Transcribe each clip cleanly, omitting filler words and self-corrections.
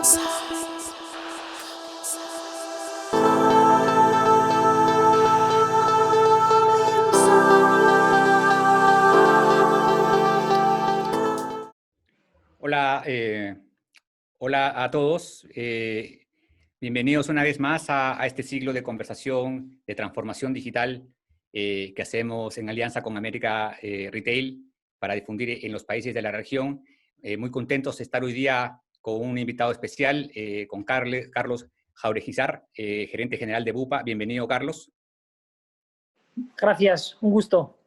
Hola, hola a todos. Bienvenidos una vez más a este ciclo de conversación de transformación digital que hacemos en alianza con América Retail para difundir en los países de la región. Muy contentos de estar hoy día con un invitado especial, con Carlos Jaurejizar, gerente general de Bupa. Bienvenido, Carlos. Gracias, un gusto.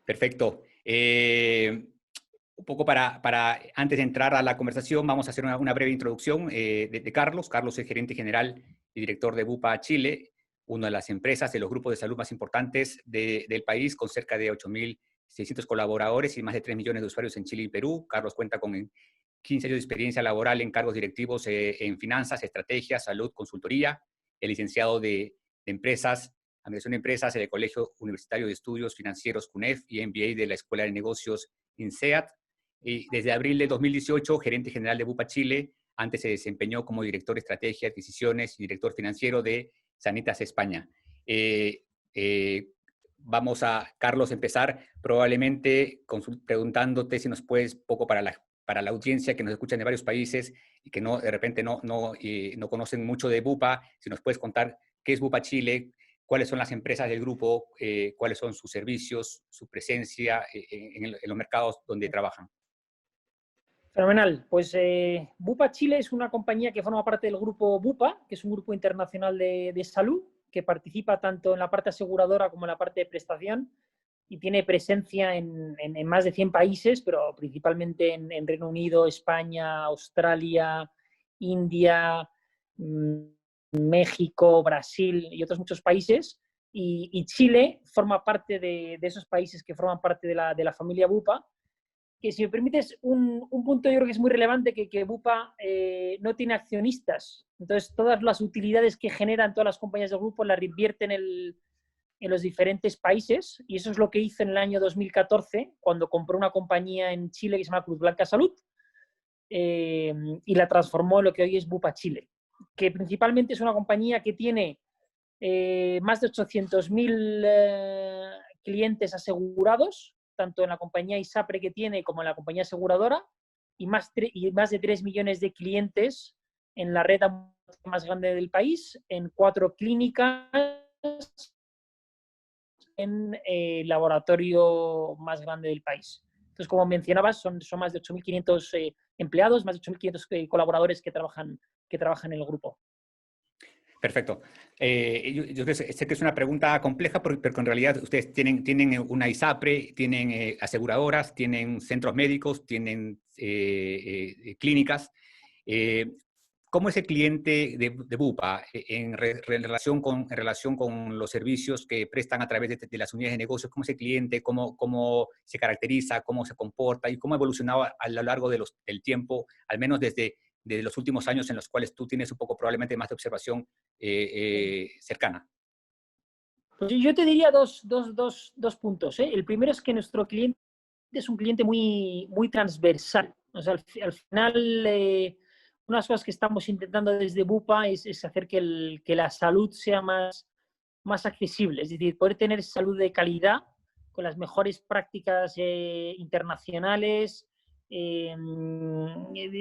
Perfecto. Un poco antes de entrar a la conversación, vamos a hacer una breve introducción de Carlos. Carlos es gerente general y director de Bupa Chile, una de las empresas de los grupos de salud más importantes del país, con cerca de 8.600 colaboradores y más de 3 millones de usuarios en Chile y Perú. Carlos cuenta con 15 años de experiencia laboral en cargos directivos en finanzas, estrategia, salud, consultoría. Es licenciado de empresas, administración de empresas en el Colegio Universitario de Estudios Financieros CUNEF y MBA de la Escuela de Negocios INSEAD. Y desde abril de 2018, gerente general de Bupa Chile. Antes se desempeñó como director de estrategia, adquisiciones y director financiero de Sanitas España. Vamos a, Carlos, empezar probablemente preguntándote si nos puedes, poco para la audiencia que nos escuchan de varios países y que de repente no conocen mucho de Bupa, si nos puedes contar qué es Bupa Chile, cuáles son las empresas del grupo, cuáles son sus servicios, su presencia en los mercados donde trabajan. Fenomenal. Pues Bupa Chile es una compañía que forma parte del grupo Bupa, que es un grupo internacional de salud, que participa tanto en la parte aseguradora como en la parte de prestación y tiene presencia en más de 100 países, pero principalmente en Reino Unido, España, Australia, India, México, Brasil y otros muchos países. Y Chile forma parte de esos países que forman parte de la familia Bupa. Que si me permites, un punto yo creo que es muy relevante, que Bupa no tiene accionistas. Entonces, todas las utilidades que generan todas las compañías del grupo las reinvierten en los diferentes países, y eso es lo que hizo en el año 2014, cuando compró una compañía en Chile que se llama Cruz Blanca Salud, y la transformó en lo que hoy es Bupa Chile, que principalmente es una compañía que tiene más de 800.000 clientes asegurados, tanto en la compañía ISAPRE que tiene como en la compañía aseguradora, y más de 3 millones de clientes en la red más grande del país, en 4 clínicas, en el laboratorio más grande del país. Entonces, como mencionabas, son más de 8.500 empleados, más de 8.500 colaboradores que trabajan en el grupo. Perfecto. Yo sé que es una pregunta compleja, pero en realidad ustedes tienen una ISAPRE, tienen aseguradoras, tienen centros médicos, tienen clínicas. ¿Cómo es el cliente de Bupa en relación con los servicios que prestan a través de las unidades de negocios? ¿Cómo es el cliente? ¿Cómo se caracteriza? ¿Cómo se comporta? ¿Y cómo ha evolucionado a lo largo del tiempo, al menos desde los últimos años en los cuales tú tienes un poco probablemente más de observación cercana? Pues yo te diría dos puntos. El primero es que nuestro cliente es un cliente muy, muy transversal. O sea, al final, una de las cosas que estamos intentando desde Bupa es hacer que la salud sea más accesible. Es decir, poder tener salud de calidad con las mejores prácticas internacionales,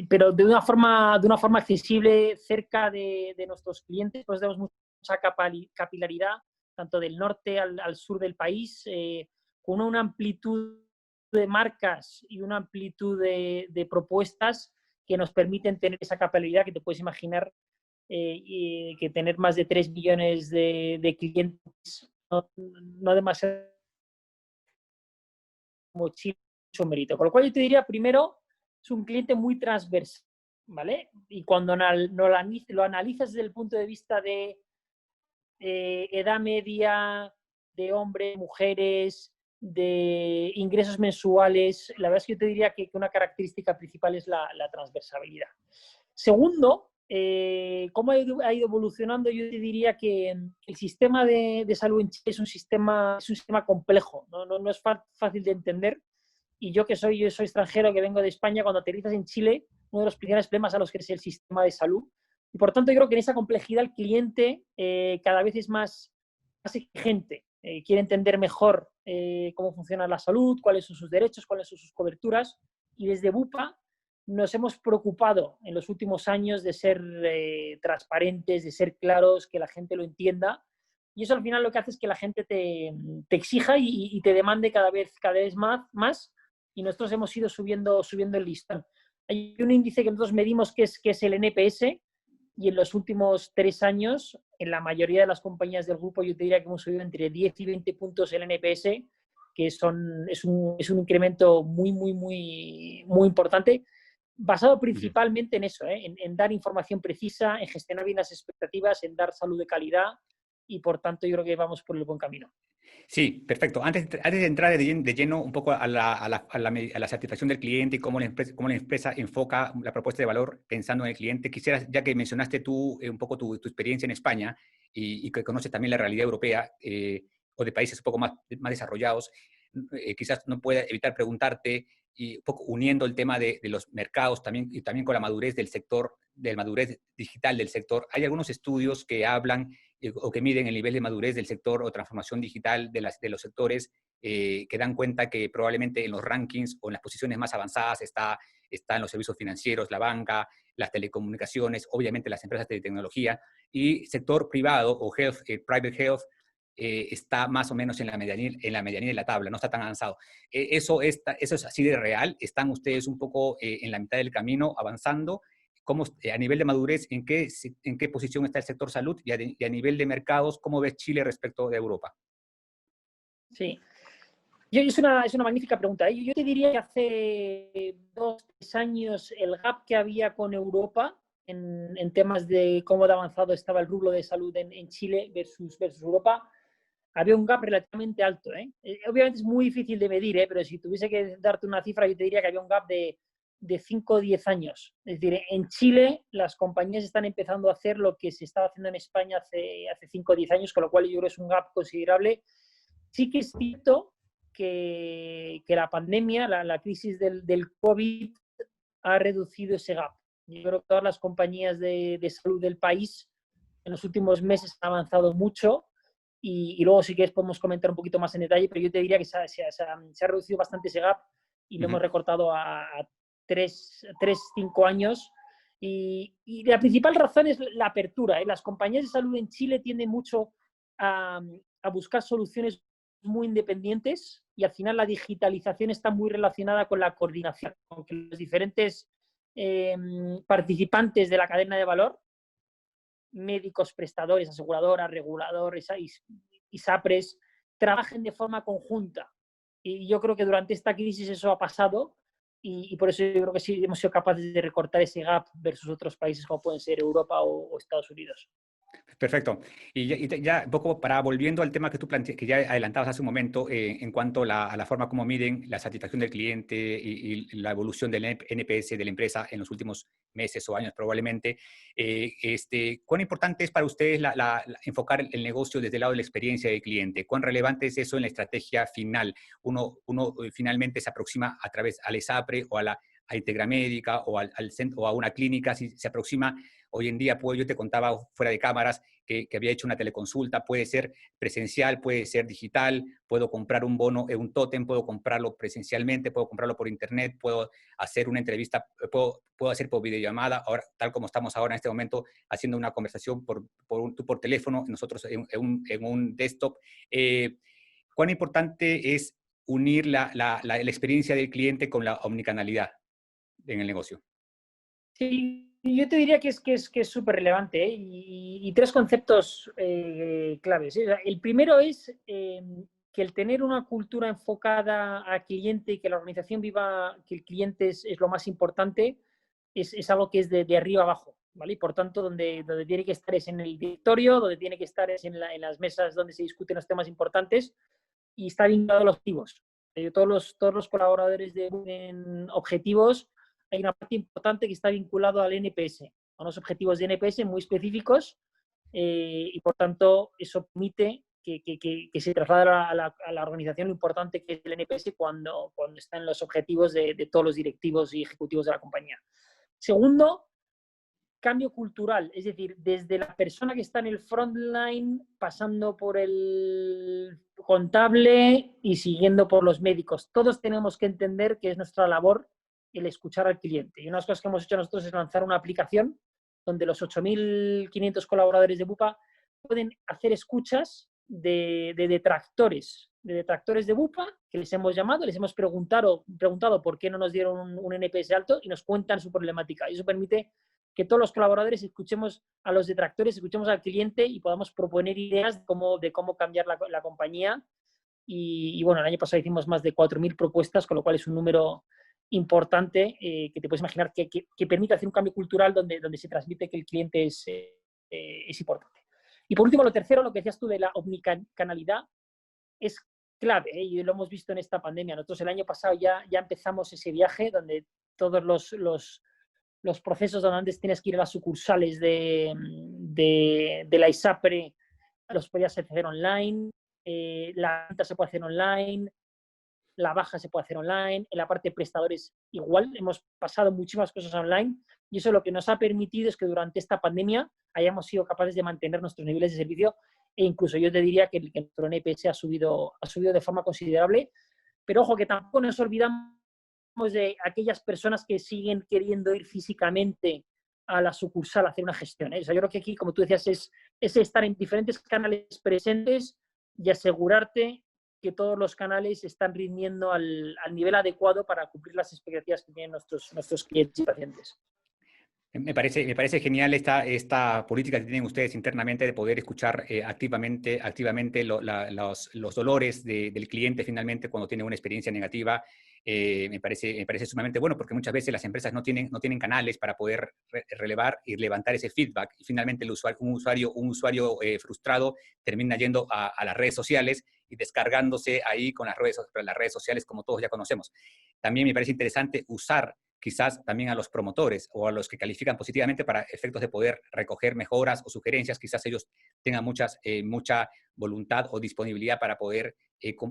pero de una forma accesible cerca de nuestros clientes. Pues tenemos mucha capilaridad, tanto del norte al sur del país, con una amplitud de marcas y una amplitud de propuestas que nos permiten tener esa capilaridad que te puedes imaginar, y que tener más de 3 millones de clientes no demasiado mucho mérito. Con lo cual yo te diría, primero, es un cliente muy transversal, ¿vale? Y cuando lo analizas desde el punto de vista de edad media, de hombres, mujeres, de ingresos mensuales, la verdad es que yo te diría que una característica principal es la transversalidad. Segundo, ¿cómo ha ido evolucionando? Yo te diría que el sistema de salud en Chile es un sistema complejo, no es fácil de entender. Y yo soy extranjero, que vengo de España, cuando aterrizas en Chile, uno de los principales problemas a los que es el sistema de salud. Y por tanto, yo creo que en esa complejidad el cliente cada vez es más exigente. Quiere entender mejor cómo funciona la salud, cuáles son sus derechos, cuáles son sus coberturas. Y desde Bupa nos hemos preocupado en los últimos años de ser transparentes, de ser claros, que la gente lo entienda. Y eso al final lo que hace es que la gente te exija y te demande cada vez más. Y nosotros hemos ido subiendo el listón. Hay un índice que nosotros medimos que es el NPS, y en los últimos 3 años, en la mayoría de las compañías del grupo, yo te diría que hemos subido entre 10 y 20 puntos el NPS, que es un incremento muy importante, basado principalmente en eso, en dar información precisa, en gestionar bien las expectativas, en dar salud de calidad, y por tanto yo creo que vamos por el buen camino. Sí, perfecto. Antes de entrar de lleno un poco a la satisfacción del cliente y cómo la empresa enfoca la propuesta de valor pensando en el cliente, quisiera, ya que mencionaste tú un poco tu experiencia en España y que conoces también la realidad europea o de países un poco más desarrollados, quizás no pueda evitar preguntarte, y un poco uniendo el tema de los mercados también, y también con la madurez del sector, de la madurez digital del sector. Hay algunos estudios que hablan o que miden el nivel de madurez del sector o transformación digital de los sectores, que dan cuenta que probablemente en los rankings o en las posiciones más avanzadas están los servicios financieros, la banca, las telecomunicaciones, obviamente las empresas de tecnología, y sector privado o private health está más o menos en la medianía de la tabla, no está tan avanzado. Eso es así de real. ¿Están ustedes un poco en la mitad del camino avanzando? ¿Cómo, a nivel de madurez, en qué posición está el sector salud? Y a nivel de mercados, ¿cómo ves Chile respecto de Europa? Sí. Es una magnífica pregunta. Yo te diría que hace 2-3 años el gap que había con Europa en temas de cómo de avanzado estaba el rublo de salud en Chile versus Europa, había un gap relativamente alto. Obviamente es muy difícil de medir, pero si tuviese que darte una cifra, yo te diría que había un gap de 5 o 10 años. Es decir, en Chile las compañías están empezando a hacer lo que se estaba haciendo en España hace 5 o 10 años, con lo cual yo creo que es un gap considerable. Sí que es cierto que la pandemia, la crisis del COVID, ha reducido ese gap. Yo creo que todas las compañías de salud del país en los últimos meses han avanzado mucho, y luego si quieres podemos comentar un poquito más en detalle, pero yo te diría que se ha reducido bastante ese gap y lo hemos recortado a 3-5 años. Y la principal razón es la apertura. Las compañías de salud en Chile tienden mucho a buscar soluciones muy independientes, y al final la digitalización está muy relacionada con la coordinación, con que los diferentes participantes de la cadena de valor, médicos, prestadores, aseguradoras, reguladores, ISAPRES, trabajen de forma conjunta. Y yo creo que durante esta crisis eso ha pasado, y por eso yo creo que sí hemos sido capaces de recortar ese gap versus otros países como pueden ser Europa o Estados Unidos. Perfecto. Y ya un poco para volviendo al tema que tú que ya adelantabas hace un momento, en cuanto a la forma como miden la satisfacción del cliente y la evolución del NPS de la empresa en los últimos meses o años probablemente, ¿cuán importante es para ustedes enfocar el negocio desde el lado de la experiencia del cliente? ¿Cuán relevante es eso en la estrategia final? Uno finalmente se aproxima a través al ESAPRE o a Integra Médica o al centro o a una clínica, si se aproxima. Hoy en día, yo te contaba fuera de cámaras que había hecho una teleconsulta, puede ser presencial, puede ser digital, puedo comprar un bono, un tótem, puedo comprarlo presencialmente, puedo comprarlo por internet, puedo hacer una entrevista, puedo hacer por videollamada, ahora, tal como estamos ahora en este momento, haciendo una conversación por teléfono, nosotros en un desktop. ¿Cuán importante es unir la experiencia del cliente con la omnicanalidad en el negocio? Sí, yo te diría que es súper relevante, y 3 conceptos claves. El primero es que el tener una cultura enfocada al cliente y que la organización viva que el cliente es lo más importante, es algo que es de arriba abajo, ¿vale? Y por tanto, donde tiene que estar es en el directorio, donde tiene que estar es en las mesas donde se discuten los temas importantes, y está vinculado a los objetivos. Todos los colaboradores en objetivos, hay una parte importante que está vinculado al NPS, a unos objetivos de NPS muy específicos, y por tanto eso permite que se traslade a la organización lo importante que es el NPS cuando están los objetivos de todos los directivos y ejecutivos de la compañía. Segundo, cambio cultural, es decir, desde la persona que está en el frontline, pasando por el contable y siguiendo por los médicos. Todos tenemos que entender que es nuestra labor el escuchar al cliente. Y una de las cosas que hemos hecho nosotros es lanzar una aplicación donde los 8.500 colaboradores de Bupa pueden hacer escuchas de detractores de Bupa, que les hemos llamado, les hemos preguntado por qué no nos dieron un NPS alto y nos cuentan su problemática. Y eso permite que todos los colaboradores escuchemos a los detractores, escuchemos al cliente y podamos proponer ideas de cómo cambiar la compañía. Y bueno, el año pasado hicimos más de 4.000 propuestas, con lo cual es un número importante que te puedes imaginar que permite hacer un cambio cultural donde se transmite que el cliente es importante. Y por último, lo tercero, lo que decías tú de la omnicanalidad, es clave, y lo hemos visto en esta pandemia. Nosotros el año pasado ya empezamos ese viaje donde todos los procesos donde antes tienes que ir a las sucursales de la ISAPRE los podías hacer online, la venta se puede hacer online, la baja se puede hacer online, en la parte de prestadores igual, hemos pasado muchísimas cosas online y eso lo que nos ha permitido es que durante esta pandemia hayamos sido capaces de mantener nuestros niveles de servicio e incluso yo te diría que nuestro NPS ha subido de forma considerable, pero ojo que tampoco nos olvidamos de aquellas personas que siguen queriendo ir físicamente a la sucursal a hacer una gestión. O sea, yo creo que aquí, como tú decías, es estar en diferentes canales presentes y asegurarte que todos los canales están rindiendo al nivel adecuado para cumplir las expectativas que tienen nuestros clientes y pacientes. Me parece genial esta política que tienen ustedes internamente de poder escuchar activamente los dolores del cliente finalmente cuando tiene una experiencia negativa. Me parece sumamente bueno porque muchas veces las empresas no tienen canales para poder relevar y levantar ese feedback y finalmente un usuario frustrado termina yendo a las redes sociales y descargándose ahí con las redes sociales como todos ya conocemos. También me parece interesante usar quizás también a los promotores o a los que califican positivamente para efectos de poder recoger mejoras o sugerencias. Quizás ellos tengan mucha voluntad o disponibilidad para poder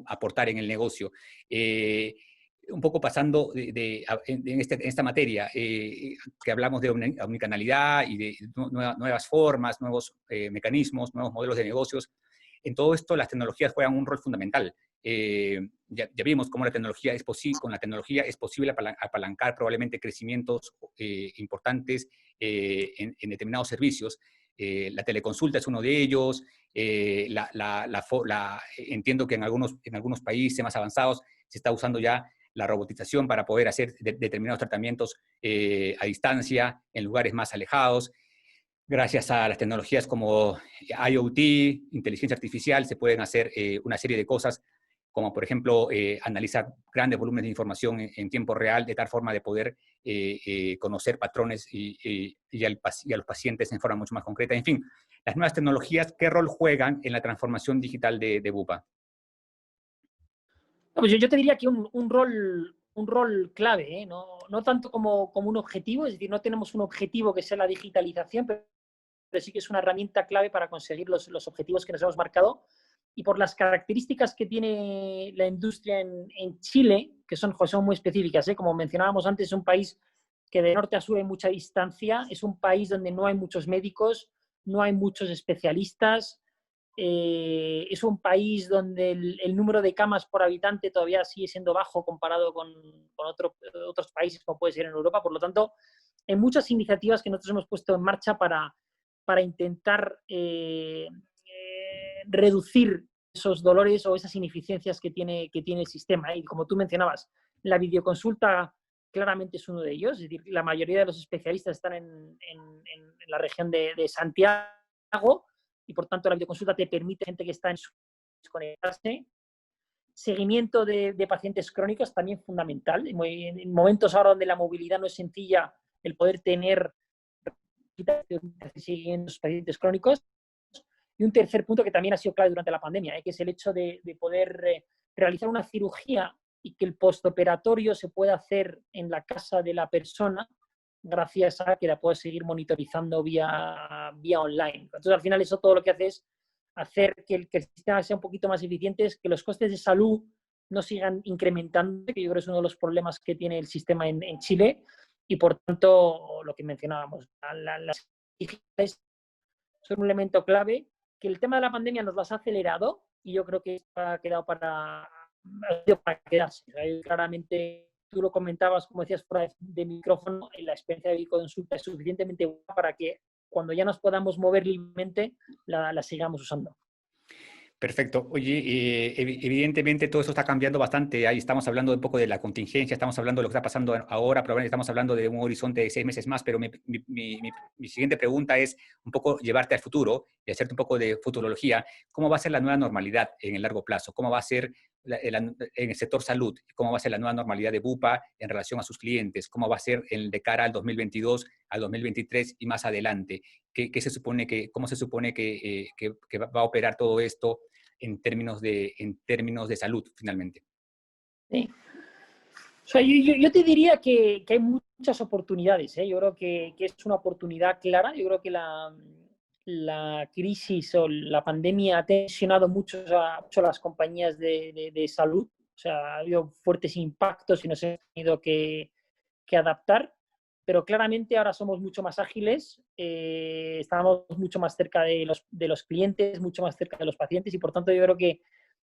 aportar en el negocio. Un poco pasando en esta materia, que hablamos de omnicanalidad y de nuevas formas, nuevos mecanismos, nuevos modelos de negocios. En todo esto las tecnologías juegan un rol fundamental. Ya vimos cómo con la tecnología es posible apalancar probablemente crecimientos importantes en determinados servicios. La teleconsulta es uno de ellos. Entiendo que en algunos países más avanzados se está usando ya la robotización para poder hacer determinados tratamientos a distancia en lugares más alejados. Gracias a las tecnologías como IoT, inteligencia artificial, se pueden hacer una serie de cosas, como por ejemplo analizar grandes volúmenes de información en tiempo real, de tal forma de poder conocer patrones y a los pacientes en forma mucho más concreta. En fin, las nuevas tecnologías, ¿qué rol juegan en la transformación digital de Bupa? Pues yo te diría que un rol clave, ¿eh? No tanto como un objetivo, es decir, no tenemos un objetivo que sea la digitalización, pero sí que es una herramienta clave para conseguir los objetivos que nos hemos marcado. Y por las características que tiene la industria en Chile, que son muy específicas, ¿eh? Como mencionábamos antes, es un país que de norte a sur hay mucha distancia, es un país donde no hay muchos médicos, no hay muchos especialistas, es un país donde el número de camas por habitante todavía sigue siendo bajo comparado con otros países como puede ser en Europa. Por lo tanto, hay muchas iniciativas que nosotros hemos puesto en marcha para intentar reducir esos dolores o esas ineficiencias que tiene el sistema. Y como tú mencionabas, la videoconsulta claramente es uno de ellos. Es decir, la mayoría de los especialistas están en la región de Santiago y por tanto la videoconsulta te permite a gente que está en su desconectarse. Seguimiento de pacientes crónicos también fundamental. En momentos ahora donde la movilidad no es sencilla, el poder tener siguiendo los pacientes crónicos. Y un tercer punto que también ha sido clave durante la pandemia, que es el hecho de poder realizar una cirugía y que el postoperatorio se pueda hacer en la casa de la persona gracias a que la puedes seguir monitorizando vía online. Entonces, al final, eso todo lo que hace es hacer que el sistema sea un poquito más eficiente, que los costes de salud no sigan incrementando, que yo creo que es uno de los problemas que tiene el sistema en Chile, y por tanto, lo que mencionábamos, las digitales son un elemento clave, que el tema de la pandemia nos las ha acelerado y yo creo que ha quedado para quedarse. O sea, claramente, tú lo comentabas, como decías, fuera de micrófono, la experiencia de consulta es suficientemente buena para que cuando ya nos podamos mover libremente, la sigamos usando. Perfecto. Oye, evidentemente todo esto está cambiando bastante. Ahí estamos hablando un poco de la contingencia, estamos hablando de lo que está pasando ahora, probablemente estamos hablando de un horizonte de 6 meses más, pero mi siguiente pregunta es un poco llevarte al futuro y hacerte un poco de futurología. ¿Cómo va a ser la nueva normalidad en el largo plazo? ¿Cómo va a ser en el sector salud? ¿Cómo va a ser la nueva normalidad de Bupa en relación a sus clientes? ¿Cómo va a ser de cara al 2022, al 2023 y más adelante? ¿Cómo se supone que va a operar todo esto en términos de salud, finalmente? Sí. O sea, yo te diría que hay muchas oportunidades, ¿eh? Yo creo que es una oportunidad clara. Yo creo que la crisis o la pandemia ha tensionado mucho a las compañías de salud. O sea, ha habido fuertes impactos y nos hemos tenido que adaptar, pero claramente ahora somos mucho más ágiles, estamos mucho más cerca de los clientes, mucho más cerca de los pacientes y por tanto yo creo que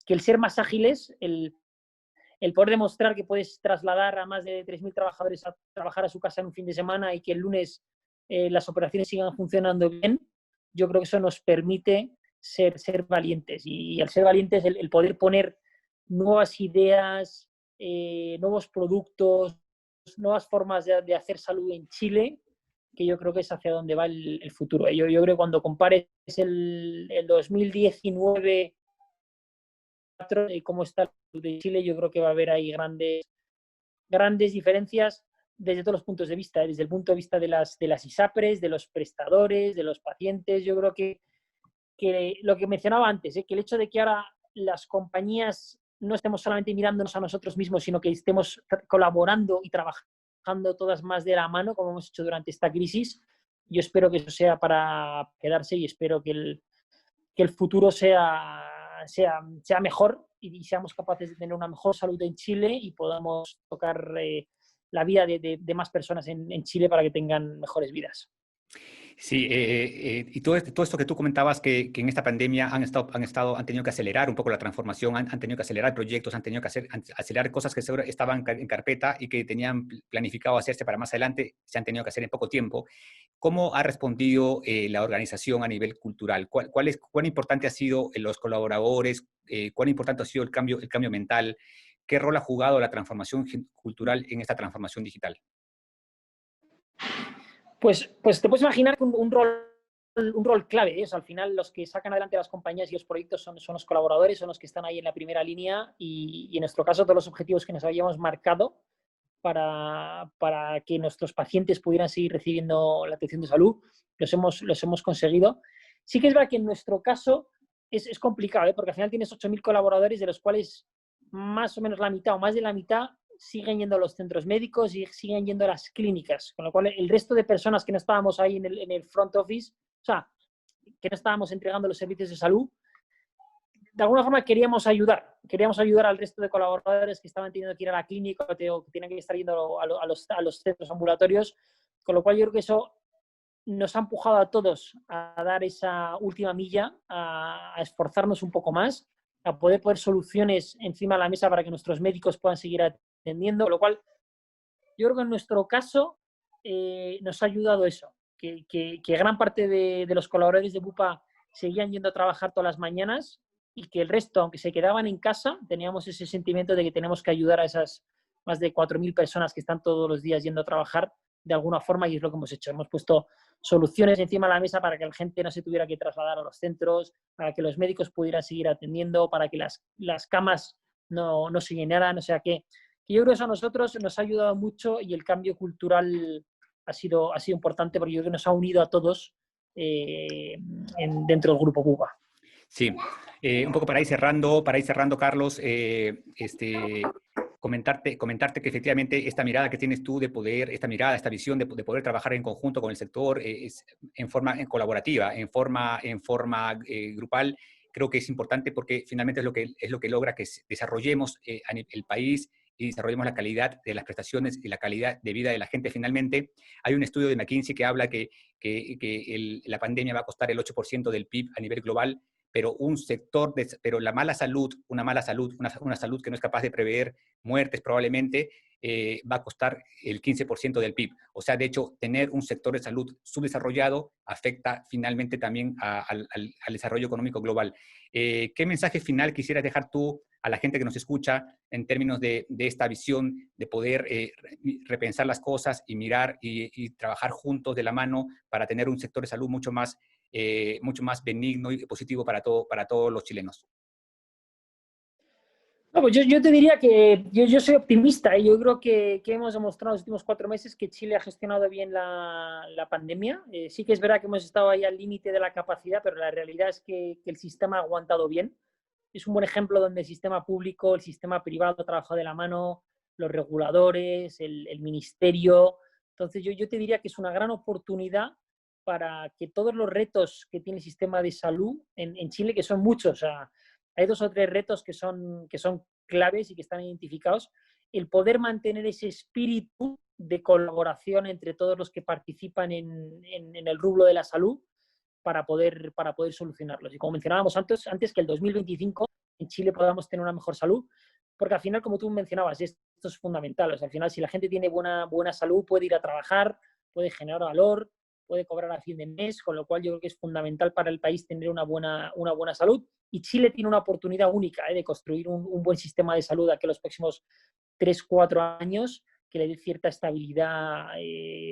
el ser más ágiles, el poder demostrar que puedes trasladar a más de 3.000 trabajadores a trabajar a su casa en un fin de semana y que el lunes las operaciones sigan funcionando bien, yo creo que eso nos permite ser valientes. Y al ser valientes, el poder poner nuevas ideas, nuevos productos, nuevas formas de hacer salud en Chile, que yo creo que es hacia donde va el futuro. Yo creo que cuando compares el 2019 y cómo está el salud de Chile, yo creo que va a haber ahí grandes diferencias desde todos los puntos de vista, desde el punto de vista de las ISAPRES, de los prestadores, de los pacientes. Yo creo que lo que mencionaba antes, que el hecho de que ahora las compañías no estemos solamente mirándonos a nosotros mismos, sino que estemos colaborando y trabajando todas más de la mano, como hemos hecho durante esta crisis, yo espero que eso sea para quedarse y espero que el futuro sea mejor y seamos capaces de tener una mejor salud en Chile y podamos tocar la vida de más personas en Chile para que tengan mejores vidas. Sí, y todo esto que tú comentabas que en esta pandemia han tenido que acelerar un poco la transformación, han tenido que acelerar proyectos, han tenido que acelerar cosas que seguro estaban en carpeta y que tenían planificado hacerse para más adelante, se han tenido que hacer en poco tiempo. ¿Cómo ha respondido la organización a nivel cultural? ¿Cuán importante ha sido los colaboradores? ¿Cuán importante ha sido el cambio mental? ¿Qué rol ha jugado la transformación cultural en esta transformación digital? Pues te puedes imaginar que un rol clave. O sea, al final los que sacan adelante las compañías y los proyectos son los colaboradores, son los que están ahí en la primera línea y en nuestro caso todos los objetivos que nos habíamos marcado para que nuestros pacientes pudieran seguir recibiendo la atención de salud, los hemos conseguido. Sí que es verdad que en nuestro caso es complicado, porque al final tienes 8.000 colaboradores, de los cuales más o menos la mitad o más de la mitad siguen yendo a los centros médicos y siguen yendo a las clínicas, con lo cual el resto de personas que no estábamos ahí en el front office, o sea, que no estábamos entregando los servicios de salud, de alguna forma queríamos ayudar al resto de colaboradores que estaban teniendo que ir a la clínica o que tenían que estar yendo a los centros ambulatorios, con lo cual yo creo que eso nos ha empujado a todos a dar esa última milla, a esforzarnos un poco más, a poder poner soluciones encima de la mesa para que nuestros médicos puedan seguir atendiendo, con lo cual yo creo que en nuestro caso nos ha ayudado eso, que gran parte de los colaboradores de Bupa seguían yendo a trabajar todas las mañanas y que el resto, aunque se quedaban en casa, teníamos ese sentimiento de que tenemos que ayudar a esas más de 4.000 personas que están todos los días yendo a trabajar de alguna forma y es lo que hemos hecho. Hemos puesto soluciones encima de la mesa para que la gente no se tuviera que trasladar a los centros, para que los médicos pudieran seguir atendiendo, para que las camas no se llenaran. O sea que yo creo que eso a nosotros nos ha ayudado mucho y el cambio cultural ha sido importante porque yo creo que nos ha unido a todos dentro del grupo Bupa. Sí, un poco para ir cerrando, Carlos, comentarte que efectivamente esta mirada que tienes tú de poder, esta visión de poder trabajar en conjunto con el sector en forma colaborativa, en forma grupal, creo que es importante porque finalmente es lo que logra que desarrollemos el país y desarrollemos la calidad de las prestaciones y la calidad de vida de la gente finalmente. Hay un estudio de McKinsey que habla que la pandemia va a costar el 8% del PIB a nivel global, pero pero la mala salud, una salud que no es capaz de prever muertes probablemente, va a costar el 15% del PIB. O sea, de hecho, tener un sector de salud subdesarrollado afecta finalmente también al desarrollo económico global. ¿Qué mensaje final quisieras dejar tú a la gente que nos escucha en términos de esta visión de poder repensar las cosas y mirar y trabajar juntos de la mano para tener un sector de salud mucho más benigno y positivo para todos los chilenos? No, pues yo te diría que yo soy optimista y yo creo que hemos demostrado en los últimos 4 meses que Chile ha gestionado bien la pandemia. Sí que es verdad que hemos estado ahí al límite de la capacidad, pero la realidad es que el sistema ha aguantado bien. Es un buen ejemplo donde el sistema público, el sistema privado ha trabajado de la mano, los reguladores, el ministerio. Entonces yo te diría que es una gran oportunidad para que todos los retos que tiene el sistema de salud en Chile, que son muchos, o sea, hay 2 o 3 retos que son claves y que están identificados, el poder mantener ese espíritu de colaboración entre todos los que participan en el rubro de la salud para poder solucionarlos. Y como mencionábamos antes que el 2025 en Chile podamos tener una mejor salud, porque al final, como tú mencionabas, esto es fundamental. O sea, al final, si la gente tiene buena salud, puede ir a trabajar, puede generar valor, puede cobrar a fin de mes, con lo cual yo creo que es fundamental para el país tener una buena salud. Y Chile tiene una oportunidad única de construir un buen sistema de salud aquí en los próximos 3-4 años que le dé cierta estabilidad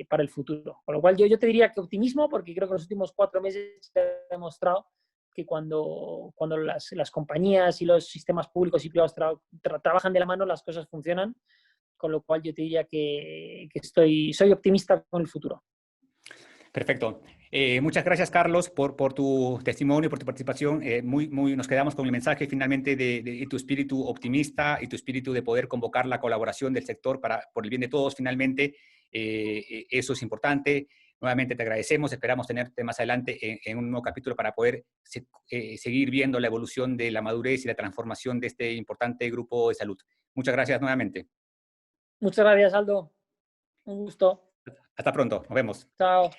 para el futuro. Con lo cual yo te diría que optimismo, porque creo que en los últimos 4 meses se ha demostrado que cuando las compañías y los sistemas públicos y privados trabajan de la mano, las cosas funcionan. Con lo cual yo te diría que soy optimista con el futuro. Perfecto. Muchas gracias, Carlos, por tu testimonio, por tu participación. Nos quedamos con el mensaje finalmente de tu espíritu optimista y tu espíritu de poder convocar la colaboración del sector por el bien de todos finalmente. Eso es importante. Nuevamente te agradecemos. Esperamos tenerte más adelante en un nuevo capítulo para poder seguir viendo la evolución de la madurez y la transformación de este importante grupo de salud. Muchas gracias nuevamente. Muchas gracias, Aldo. Un gusto. Hasta pronto. Nos vemos. Chao.